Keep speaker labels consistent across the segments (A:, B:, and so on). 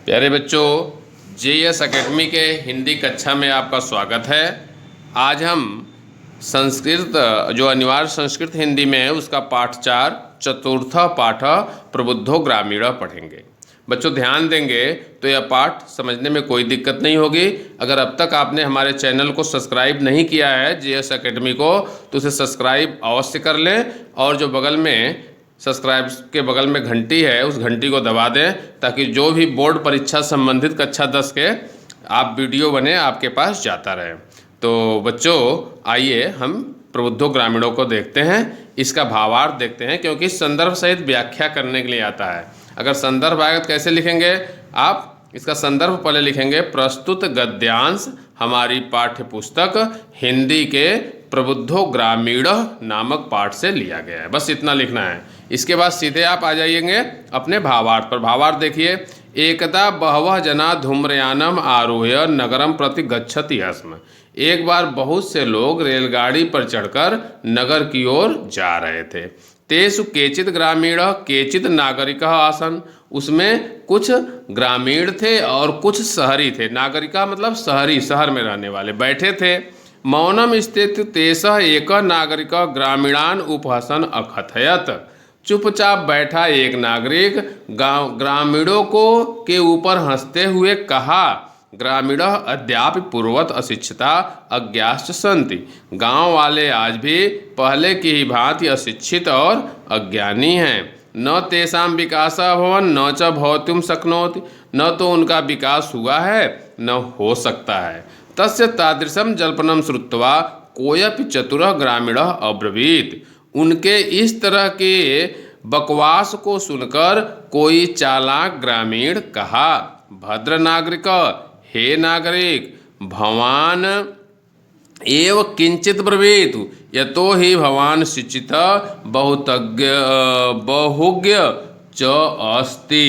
A: प्यारे बच्चों, JS academy के हिंदी कक्षा में आपका स्वागत है। आज हम संस्कृत जो अनिवार्य संस्कृत हिंदी में है उसका पाठ 4 चतुर्थ पाठ प्रबुद्धो ग्रामीण पढ़ेंगे। बच्चों ध्यान देंगे तो यह पाठ समझने में कोई दिक्कत नहीं होगी। अगर अब तक आपने हमारे चैनल को सब्सक्राइब नहीं किया है JS एकेडमी को, तो उसे सब्सक्राइब अवश्य कर लें और जो बगल में सब्सक्राइब के बगल में घंटी है उस घंटी को दबा दें, ताकि जो भी बोर्ड परीक्षा संबंधित कक्षा 10 के आप वीडियो बने आपके पास जाता रहे। तो बच्चों आइए हम प्रबुद्धो ग्रामीणों को देखते हैं, इसका भावार्थ देखते हैं, क्योंकि संदर्भ सहित व्याख्या करने के लिए आता है। अगर संदर्भ आएगा तो कैसे लिखेंगे आप? इसका संदर्भ पहले लिखेंगे प्रस्तुत गद्यांश हमारी पाठ्य पुस्तक हिंदी के प्रबुद्धो ग्रामीण नामक पाठ से लिया गया है। बस इतना लिखना है। इसके बाद सीधे आप आ जाइएंगे अपने भावार्थ पर। भावार्थ देखिए, एकदा बहवः जना धूम्रयानम आरोह्य नगरम प्रति गच्छति स्म। एक बार बहुत से लोग रेलगाड़ी पर चढ़कर नगर की ओर जा रहे थे। तेषु केचित् ग्रामीण केचित् नागरिकः आसन। उसमें कुछ ग्रामीण थे और कुछ शहरी थे। नागरिका मतलब शहरी, शहर में रहने वाले बैठे थे। मौनम स्थित तेषः एक नागरिक ग्रामीणान उपहसन अकथयत। चुपचाप बैठा एक नागरिक ग्रामीणों को के ऊपर हंसते हुए कहा, ग्रामीण अद्यापि पूर्वत अशिक्षिता अज्ञाश्च सन्ति। गांव वाले आज भी पहले की ही भांति अशिक्षित और अज्ञानी हैं। न तेषां विकासः अभवन् न च भवितुं शक्नोति। न तो उनका विकास हुआ है न हो सकता है। तस्य तादृशं जल्पनं श्रुत्वा कोऽपि चतुरः ग्रामीणः अब्रवीत्। उनके इस तरह के बकवास को सुनकर कोई चालाक ग्रामीण कहा, भद्र नागरिक, हे नागरिक, भवान एव किंचित ब्रवीतु यतो ही भवान शिक्षित बहुज्ञ च अस्ति।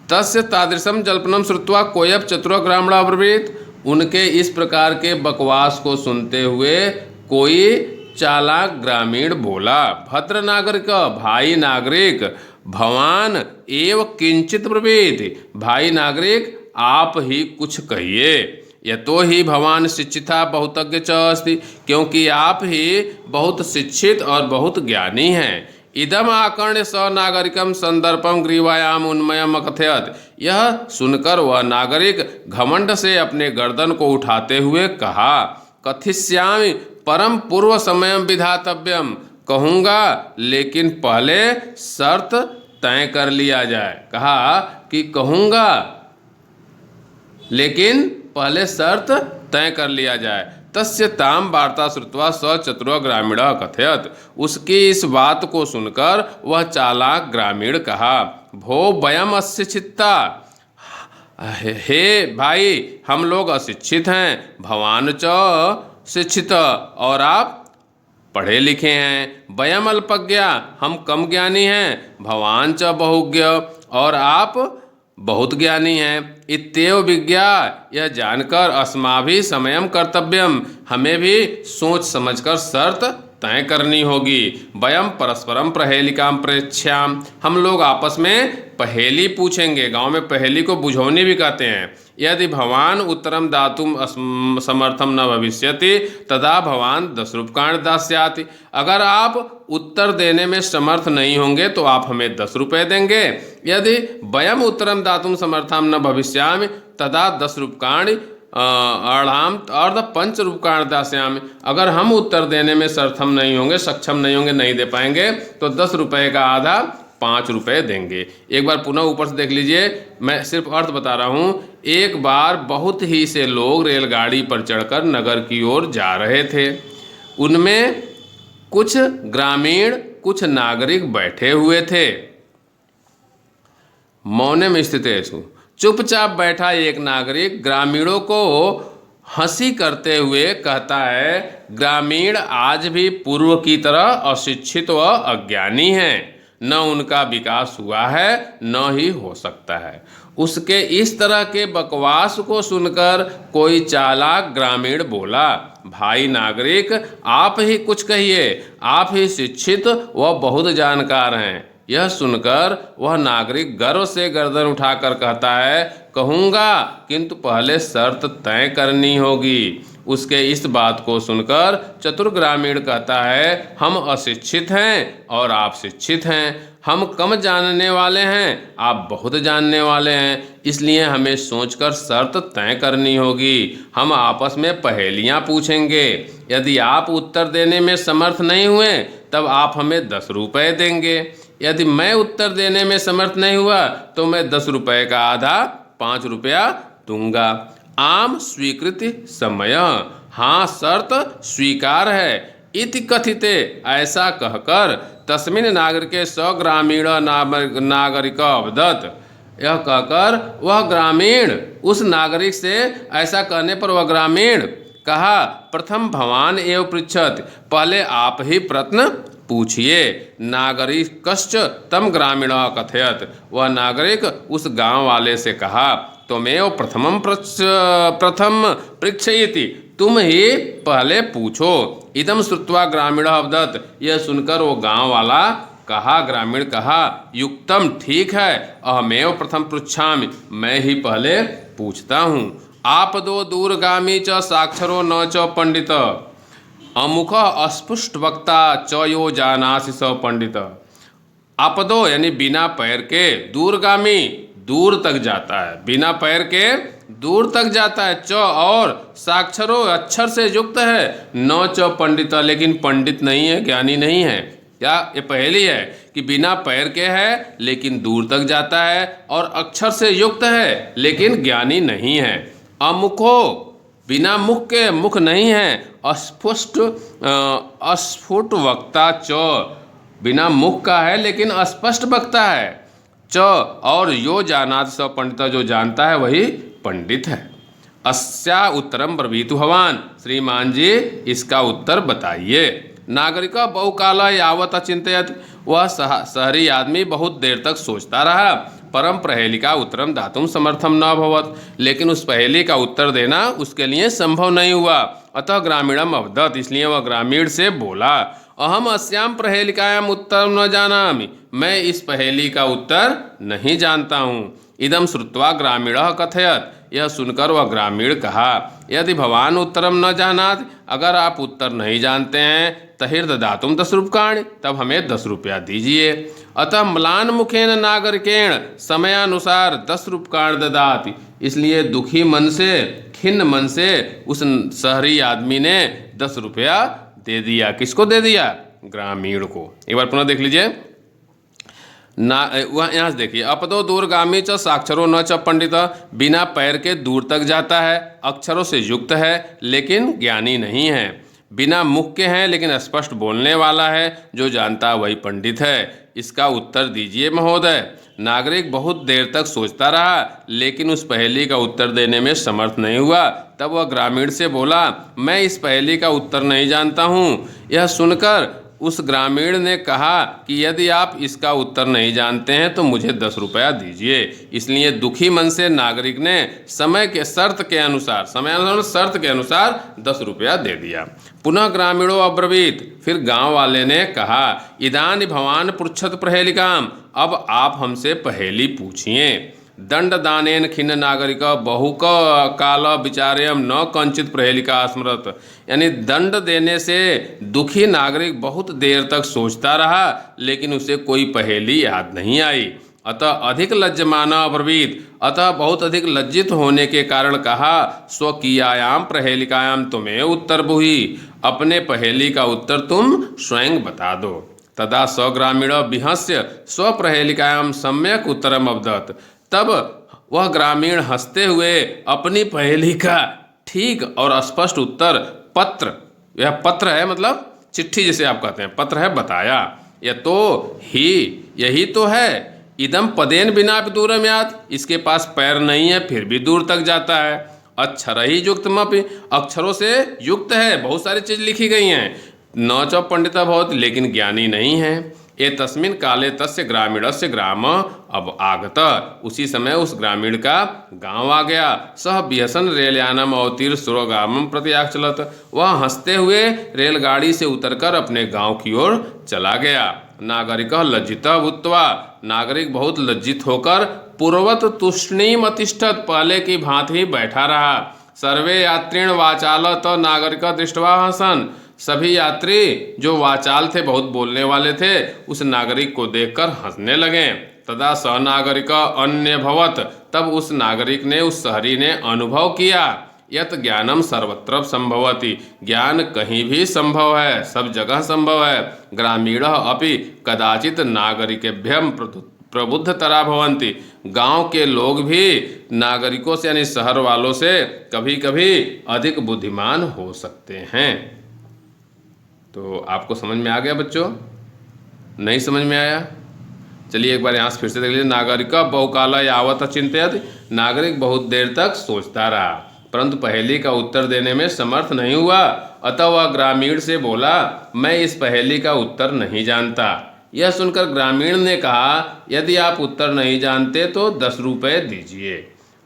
A: तस्य तादृशम जल्पनम श्रुत्वा कोयब चतुर ग्रामीण अब्रवीत। उनके इस प्रकार के बकवास को सुनते हुए कोई चालाक ग्रामीण बोला, भद्र नागरिक, भाई नागरिक, भवान एव किंचित ब्रवीत। भाई नागरिक आप ही कुछ कहिए। यतो ही भवान शिक्षिता बहुतज्ञ च अस्ति। क्योंकि आप ही बहुत शिक्षित और बहुत ज्ञानी हैं। इदम आकर्ण्य स नागरिकम संदर्पम ग्रीवायाम उन्मयम अकथयत। यह सुनकर वह नागरिक घमंड से अपने गर्दन को उठाते हुए कहा, कथिष्यामि परम पूर्व समयम विधातव्यम। कहूँगा लेकिन पहले शर्त तय कर लिया जाए। कहा कि कहूँगा लेकिन पहले शर्त तय कर लिया जाए। तस्य ताम वार्ता श्रुत्वा स चतुर ग्रामीण कथयत। उसकी इस बात को सुनकर वह चालाक ग्रामीण कहा, भो वयम अशिक्षिता। हे भाई, हम लोग अशिक्षित हैं। भवान च शिक्षित, और आप पढ़े लिखे हैं। वयम अल्पज्ञा, हम कम ज्ञानी हैं। भवान च बहुज्ञ, और आप बहुत ज्ञानी हैं। इत्येव विज्ञा, यह जानकर अस्माभि समयम कर्तव्यम, हमें भी सोच समझकर शर्त तय करनी होगी। वयम परस्परम प्रहेलिकाम प्रेक्ष्याम, हम लोग आपस में पहेली पूछेंगे। गांव में पहेली को बुझौनी भी कहते हैं। यदि भवान उत्तरम दातुम समर्थम न भविष्यति तदा भवान 10 रूप्यकाणि दास्याति। अगर आप उत्तर देने में समर्थ नहीं होंगे तो आप हमें 10 रुपये देंगे। यदि वयम उत्तरम दातुम समर्थम न भविष्यामि तदा 10 रूप्यकाणि अर्धाम अर्ध 5 रूप्यकाणि दास्यामि। अगर हम उत्तर देने में सक्षम नहीं होंगे, नहीं दे पाएंगे, तो 10 रुपये का आधा 5 रुपये देंगे। एक बार पुनः ऊपर से देख लीजिए, मैं सिर्फ अर्थ बता रहा हूँ। एक बार बहुत ही से लोग रेलगाड़ी पर चढ़कर नगर की ओर जा रहे थे। उनमें कुछ ग्रामीण कुछ नागरिक बैठे हुए थे। मौनम स्थितेषु, चुपचाप बैठा एक नागरिक ग्रामीणों को हंसी करते हुए कहता है, ग्रामीण आज भी पूर्व की तरह अशिक्षित व अज्ञानी हैं। न उनका विकास हुआ है न ही हो सकता है। उसके इस तरह के बकवास को सुनकर कोई चालाक ग्रामीण बोला, भाई नागरिक आप ही कुछ कहिए, आप ही शिक्षित व बहुत जानकार हैं। यह सुनकर वह नागरिक गर्व से गर्दन उठाकर कहता है, कहूँगा, किंतु पहले शर्त तय करनी होगी। उसके इस बात को सुनकर चतुर ग्रामीण कहता है, हम अशिक्षित हैं और आप शिक्षित हैं, हम कम जानने वाले हैं, आप बहुत जानने वाले हैं, इसलिए हमें सोचकर शर्त तय करनी होगी। हम आपस में पहेलियां पूछेंगे, यदि आप उत्तर देने में समर्थ नहीं हुए तब आप हमें 10 रुपये देंगे। यदि मैं उत्तर देने में समर्थ नहीं हुआ तो मैं 10 रुपये का आधा 5 रुपया दूंगा। आम स्वीकृति समय, हाँ शर्त स्वीकार है। इति कथिते, ऐसा कहकर तस्मिन् नागरिके स ग्रामीण नागरिक अवदत्, यह कहकर वह ग्रामीण उस नागरिक से, ऐसा कहने पर वह ग्रामीण कहा, प्रथम भवान एव पृच्छत्, पहले आप ही प्रश्न पूछिए। नागरिकश्च तम ग्रामीण कथयत्, वह नागरिक उस गांव वाले से कहा, त्वमेव प्रथम पृच्छयति, तुम ही पहले पूछो। इदम श्रुत्वा ग्रामीण अवदत्, यह सुनकर वो गांव वाला कहा, ग्रामीण कहा, युक्तम, ठीक है, अहमेव प्रथम पृच्छामि, मैं ही पहले पूछता हूँ। आप दो दूरगामी च साक्षरो न च पंडित, अमुख अस्पृष्ट वक्ता च यो जानासि स पंडित। आपदो यानी बिना पैर के, दूरगामी दूर तक जाता है, बिना पैर के दूर तक जाता है, च और साक्षरो अक्षर से युक्त है, न च पंडित लेकिन पंडित नहीं है, ज्ञानी नहीं है। क्या ये पहेली है कि बिना पैर के है लेकिन दूर तक जाता है, और अक्षर से युक्त है लेकिन ज्ञानी नहीं है। अमुखो बिना मुख के, मुख नहीं है, अस्फुट वक्ता च, बिना मुख का है लेकिन अस्पष्ट वक्ता है, च और यो जानाति स पंडित, जो जानता है वही पंडित है। अस्या उत्तरम ब्रवीतु भवान, श्रीमान जी इसका उत्तर बताइए। नागरिक बहुकाल यावत अचिंतयत, वह शहरी आदमी बहुत देर तक सोचता रहा। परम पहेलिका उत्तरम दातुम समर्थम न भवत, लेकिन उस पहेली का उत्तर देना उसके लिए संभव नहीं हुआ। अतः ग्रामीणम अवदत्, इसलिए वह ग्रामीण से बोला, अहम अस्याम पहेलिकायाम उत्तरम न जानामि, मैं इस पहेली का उत्तर नहीं जानता हूँ। इदम श्रुत्वा ग्रामीणः कथयत्, यह सुनकर वह ग्रामीण कहा, यदि भवान उत्तरम न जानात, अगर आप उत्तर नहीं जानते हैं, तहिर्ददातुम 10 रूप्यकाणि, तब हमें 10 रुपया दीजिए। अतः म्लान मुखेन नागरिकेण समयानुसार 10 रूप्यकाणि ददाति, इसलिए दुखी मन से, खिन्न मन से उस शहरी आदमी ने 10 रुपया दे दिया। किसको दे दिया? ग्रामीण को। एक बार पुनः देख लीजिए ना, वह यहाँ से देखिए, अपदो दूरगामी च साक्षरो न च पंडित, बिना पैर के दूर तक जाता है, अक्षरों से युक्त है लेकिन ज्ञानी नहीं है, बिना मुख के हैं लेकिन स्पष्ट बोलने वाला है, जो जानता वही पंडित है, इसका उत्तर दीजिए महोदय। नागरिक बहुत देर तक सोचता रहा लेकिन उस पहेली का उत्तर देने में समर्थ नहीं हुआ। तब वह ग्रामीण से बोला, मैं इस पहेली का उत्तर नहीं जानता हूँ। यह सुनकर उस ग्रामीण ने कहा कि यदि आप इसका उत्तर नहीं जानते हैं तो मुझे 10 रुपया दीजिए। इसलिए दुखी मन से नागरिक ने समय के शर्त के अनुसार, शर्त के अनुसार 10 रुपया दे दिया। पुनः ग्रामीणों अब्रवीत, फिर गांव वाले ने कहा, इदानी भवान पृच्छत पहेलिकाम, अब आप हमसे पहेली पूछिए। दंड दानेन खिन्न नागरिक बहुक काल विचार्यम न कंचित पहेलिका स्मृत, यानी दंड देने से दुखी नागरिक बहुत देर तक सोचता रहा लेकिन उसे कोई पहेली याद नहीं आई। अतः अधिक लज्जमान अब्रवीत, अतः बहुत अधिक लज्जित होने के कारण कहा, स्वकीयायाम पहेलिकायाम तुम्हें उत्तर बुहि, अपने पहेली का उत्तर तुम स्वयं बता दो। तदा स ग्रामीण विहस्य स्वपहेलिकायाम सम्यक उत्तरम अवदत्, तब वह ग्रामीण हंसते हुए अपनी पहेली का ठीक और स्पष्ट उत्तर पत्र, यह पत्र है मतलब चिट्ठी जिसे आप कहते हैं, पत्र है, बताया। यह तो यही तो है, इदम पदेन बिना दूरम यात, इसके पास पैर नहीं है फिर भी दूर तक जाता है। अक्षर ही युक्तमपि, अक्षरों से युक्त है, बहुत सारी चीज लिखी गई हैं। न च पंडित भवत, लेकिन ज्ञानी नहीं है। ये तस्मिन काले तस्य ग्रामीणस्य ग्राम अब आगत, उसी समय उस ग्रामीण का गांव आ गया। सह बिहसन रेलयानम अवतीर सुरगामम प्रत्याग चलत, वह हंसते हुए रेलगाड़ी से उतरकर अपने गांव की ओर चला गया। नागरिकः लज्जितः भूत्वा, नागरिक बहुत लज्जित होकर पूर्वत तूष्णीम अतिष्ठत्, पहले की भांति ही बैठा रहा। सर्वे यात्रीण वाचाल तो नागरिक दृष्टवा हसन, सभी यात्री जो वाचाल थे, बहुत बोलने वाले थे, उस नागरिक को देखकर हंसने लगे। तदा स नागरिक अन्य भवत, तब उस नागरिक ने, उस शहरी ने अनुभव किया, यत ज्ञानम सर्वत्र संभवति, ज्ञान कहीं भी संभव है, सब जगह संभव है। ग्रामीणः अपि कदाचित नागरिकेभ्यम प्रबुद्धतरा भवन्ति, गांव के लोग भी नागरिकों से यानी शहर वालों से कभी कभी अधिक बुद्धिमान हो सकते हैं। तो आपको समझ में आ गया बच्चों? नहीं समझ में आया? चलिए एक बार यहाँ से फिर से देख लीजिए। नागरिक बहुकाल यावत चिंतयत, नागरिक बहुत देर तक सोचता रहा, परंतु पहेली का उत्तर देने में समर्थ नहीं हुआ। अतः वह ग्रामीण से बोला, मैं इस पहेली का उत्तर नहीं जानता। यह सुनकर ग्रामीण ने कहा, यदि आप उत्तर नहीं जानते तो 10 रुपये दीजिए।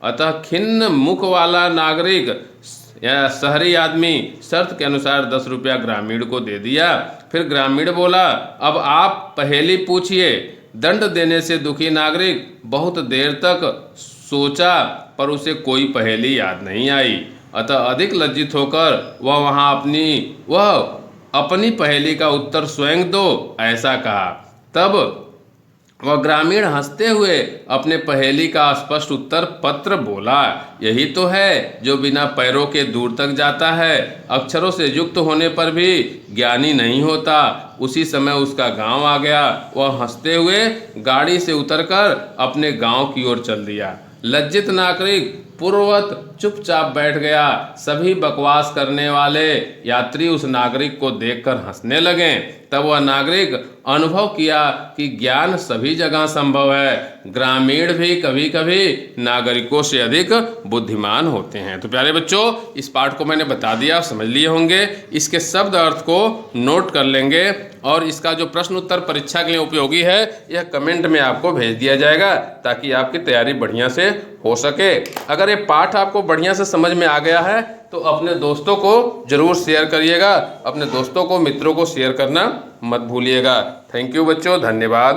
A: अतः खिन्न मुख वाला नागरिक या शहरी आदमी शर्त के अनुसार 10 रुपया ग्रामीण को दे दिया। फिर ग्रामीण बोला, अब आप पहेली पूछिए। दंड देने से दुखी नागरिक बहुत देर तक सोचा, पर उसे कोई पहेली याद नहीं आई। अतः अधिक लज्जित होकर वह अपनी पहेली का उत्तर स्वयं दो, ऐसा कहा। तब वह ग्रामीण हंसते हुए अपने पहेली का स्पष्ट उत्तर पत्र बोला, यही तो है जो बिना पैरों के दूर तक जाता है, अक्षरों से युक्त होने पर भी ज्ञानी नहीं होता। उसी समय उसका गांव आ गया। वह हंसते हुए गाड़ी से उतरकर अपने गांव की ओर चल दिया। लज्जित नागरिक पूर्ववत चुपचाप बैठ गया। सभी बकवास करने वाले यात्री उस नागरिक को देखकर हंसने लगे। तब वह नागरिक अनुभव किया कि ज्ञान सभी जगह संभव है, ग्रामीण भी कभी कभी नागरिकों से अधिक बुद्धिमान होते हैं। तो प्यारे बच्चों, इस पाठ को मैंने बता दिया, समझ लिए होंगे। इसके शब्द अर्थ को नोट कर लेंगे और इसका जो प्रश्न उत्तर परीक्षा के लिए उपयोगी है, यह कमेंट में आपको भेज दिया जाएगा ताकि आपकी तैयारी बढ़िया से हो सके। अगर ये पाठ आपको बढ़िया से समझ में आ गया है तो अपने दोस्तों को जरूर शेयर करिएगा, अपने दोस्तों को, मित्रों को शेयर करना मत भूलिएगा। थैंक यू बच्चों, धन्यवाद।